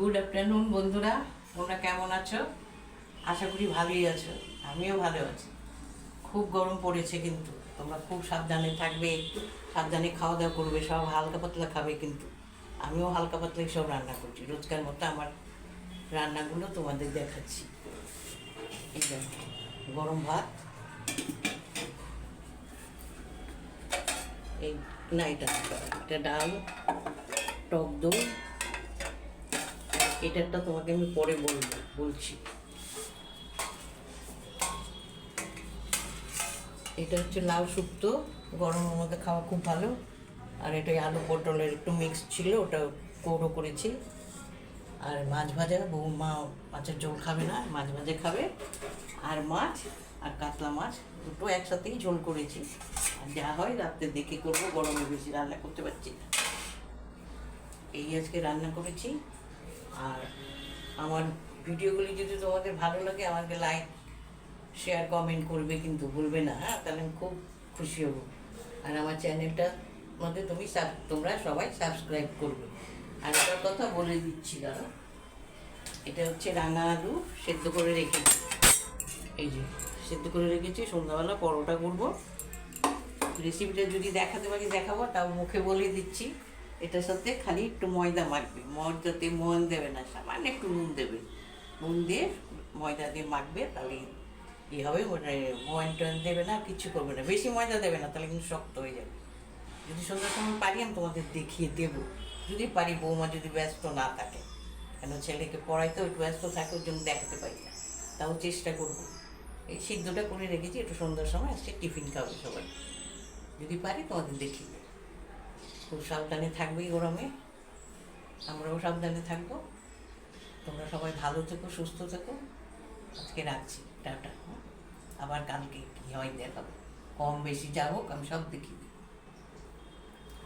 Good afternoon বন্ধুরা, তোমরা কেমন আছো? আশা করি ভালোই আছো। আমিও ভালো আছি। খুব গরম পড়েছে, কিন্তু তোমরা খুব সাবধানে থাকবে, সাবধানে খাওয়া দাওয়া করবে, সব হালকা পাতলা খাবে। কিন্তু আমিও হালকা পাতলাই সব রান্না করছি, রোজকার মতো আমার রান্নাগুলো তোমাদের দেখাচ্ছি। এই দেখো, গরম ভাত, এই না এটা ডাল, টক দই, এটারটা তোমাকে আমি পরে বলছি। এটা হচ্ছে লাউ শুক্তো, গরমের মধ্যে খাওয়া খুব ভালো। আর এটা আলু পটলের একটু মিক্স ছিল, ওটা কৌড়ো করেছি। আর মাছ ভাজা, বৌমা মাছের ঝোল খাবে না, মাছ ভাজা খাবে। আর মাছ আর কাতলা মাছ দুটো একসাথেই ঝোল করেছি। আর যা হয় রাত্রে দেখে করবো, গরমে বেশি রান্না করতে পারছি না। এই আজকে রান্না করেছি। আর আমার ভিডিওগুলি যদি তোমাদের ভালো লাগে, আমাকে লাইক শেয়ার কমেন্ট করবে, কিন্তু ভুলবে না। হ্যাঁ, তাহলে আমি খুব খুশি হব। আর আমার চ্যানেলটার মধ্যে তোমরা সবাই সাবস্ক্রাইব করবে। আর একটা কথা বলে দিচ্ছি, দাঁড়া, এটা হচ্ছে রাঙা আলু সেদ্ধ করে রেখেছি। এই যে সেদ্ধ করে রেখেছি, সন্ধ্যাবেলা পরোটা করবো। রেসিপিটা যদি দেখাতে পারি দেখাবো, তাও মুখে বলে দিচ্ছি। এটার সাথে খালি একটু ময়দা মাখবে, ময়দাতে মন দেবে না, সামান্য একটু নুন দেবে। নুন দিয়ে ময়দা দিয়ে মাখবে, তাহলে হবে। মানে ময়ন টয়ন দেবে না, কিচ্ছু করবে না, বেশি ময়দা দেবে না, তাহলে কিন্তু শক্ত হয়ে যাবে। যদি সন্ধ্যার সময় পারি আমি তোমাদের দেখিয়ে দেবো, যদি পারি, বৌমা যদি ব্যস্ত না থাকে। কেন ছেলেকে পড়াইতে একটু ব্যস্ত থাকে, ওর জন্য দেখাতে পারি না, তাও চেষ্টা করবো। এই সিদ্ধটা করে রেখেছি, একটু সন্ধ্যার সময় আসছে টিফিন খাবে সবাই, যদি পারি তোমাদের দেখি। খুব সাবধানে থাকবে এই গরমে, আমরাও সাবধানে থাকবো। তোমরা সবাই ভালো থেকো, সুস্থ থেকো। আজকে রাখছি, টাটা। আবার কালকে কী হয় দেখাবো, কম বেশি যা হোক আমি সব দেখি।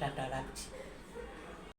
টাটা, রাখছি।